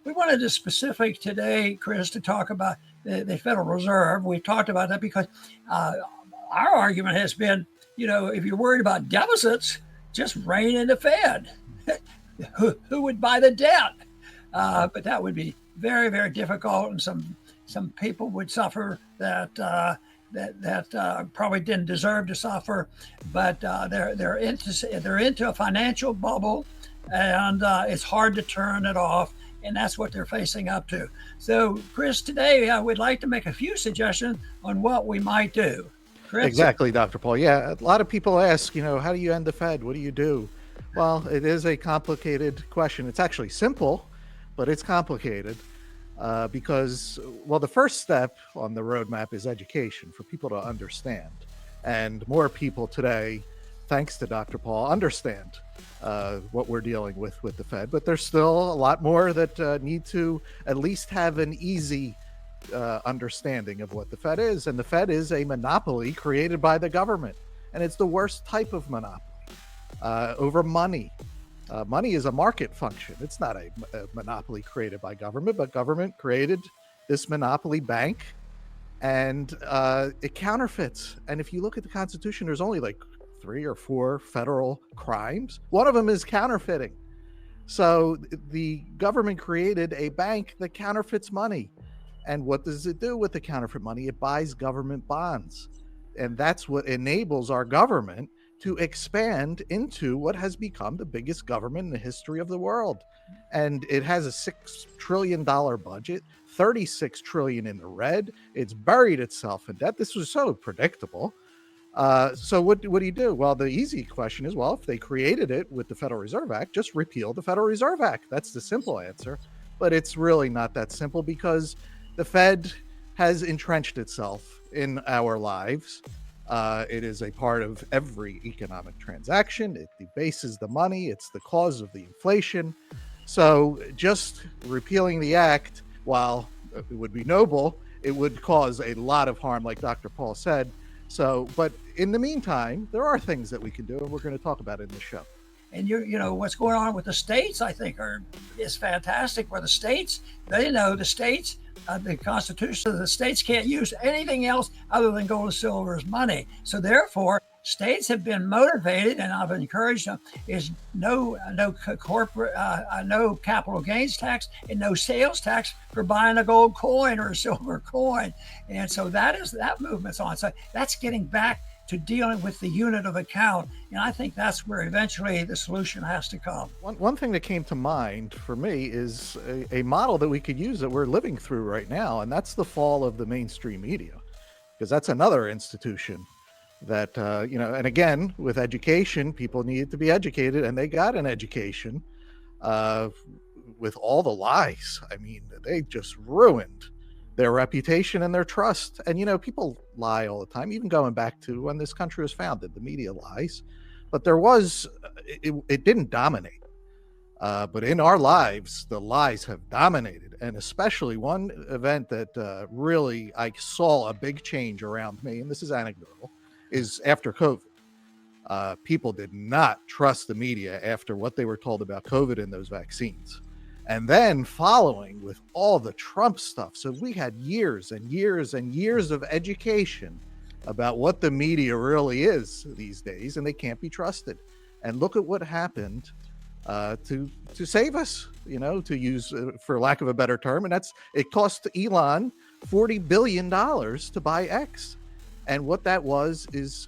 we wanted to specific today, Chris, to talk about the Federal Reserve. We've talked about that because our argument has been, if you're worried about deficits, just rein in the Fed. who would buy the debt? But that would be very, very difficult, and some people would suffer that probably didn't deserve to suffer. But they're into a financial bubble, and it's hard to turn it off. And that's what they're facing up to. So, Chris, today I would like to make a few suggestions on what we might do. Chris? Exactly, Dr. Paul. Yeah, a lot of people ask, how do you end the Fed? What do you do? Well, it is a complicated question. It's actually simple, but it's complicated because, the first step on the roadmap is education for people to understand. And more people today, thanks to Dr. Paul, understand what we're dealing with the Fed. But there's still a lot more that need to at least have an easy understanding of what the Fed is. And the Fed is a monopoly created by the government. And it's the worst type of monopoly over money. Money is a market function. It's not a monopoly created by government, but government created this monopoly bank, and it counterfeits. And if you look at the Constitution, there's only like 3 or 4 federal crimes. One of them is counterfeiting. So the government created a bank that counterfeits money. And what does it do with the counterfeit money? It buys government bonds. And that's what enables our government to expand into what has become the biggest government in the history of the world. And it has a $6 trillion budget, 36 trillion in the red. It's buried itself in debt. This was so predictable. So what do you do? Well, the easy question is, if they created it with the Federal Reserve Act, just repeal the Federal Reserve Act. That's the simple answer. But it's really not that simple because the Fed has entrenched itself in our lives. It is a part of every economic transaction. It debases the money. It's the cause of the inflation. So just repealing the act, while it would be noble, it would cause a lot of harm, like Dr. Paul said. But in the meantime, there are things that we can do, and we're going to talk about it in the show. And what's going on with the states, I think, is fantastic. Where the states, the states, the Constitution of the states can't use anything else other than gold and silver as money. So therefore, states have been motivated, and I've encouraged them, is no corporate, no capital gains tax, and no sales tax for buying a gold coin or a silver coin. And so that movement's on. So that's getting back to dealing with the unit of account. And I think that's where eventually the solution has to come. One thing that came to mind for me is a model that we could use that we're living through right now, and that's the fall of the mainstream media, because that's another institution that, and again, with education, people needed to be educated, and they got an education with all the lies. I mean, they just ruined their reputation and their trust. And, people lie all the time, even going back to when this country was founded, the media lies. But it didn't dominate. But in our lives, the lies have dominated. And especially one event that really I saw a big change around me, and this is anecdotal, is after COVID. People did not trust the media after what they were told about COVID and those vaccines. And then following with all the Trump stuff. So we had years and years and years of education about what the media really is these days, and they can't be trusted. And look at what happened to save us, to use, for lack of a better term. And it cost Elon $40 billion to buy X. And what that was is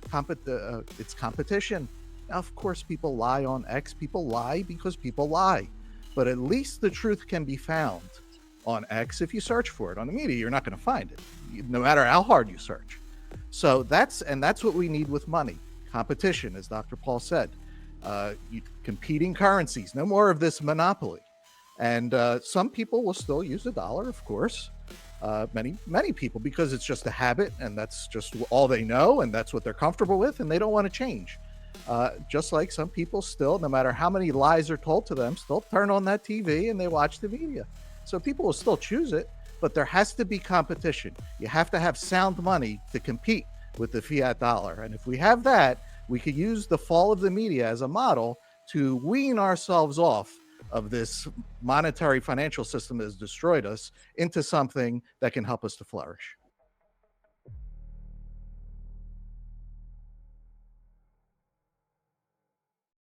it's competition. Now, of course, people lie on X. People lie because people lie. But at least the truth can be found on X if you search for it. On the media, you're not going to find it, no matter how hard you search. So that's what we need with money. Competition, as Dr. Paul said. Competing currencies. No more of this monopoly. And some people will still use the dollar, of course. Many people, because it's just a habit, and that's just all they know, and that's what they're comfortable with, and they don't want to change. Just like some people still, no matter how many lies are told to them, still turn on that TV and they watch the media. So people will still choose it, but there has to be competition. You have to have sound money to compete with the fiat dollar. And if we have that, we could use the fall of the media as a model to wean ourselves off of this monetary financial system that has destroyed us into something that can help us to flourish.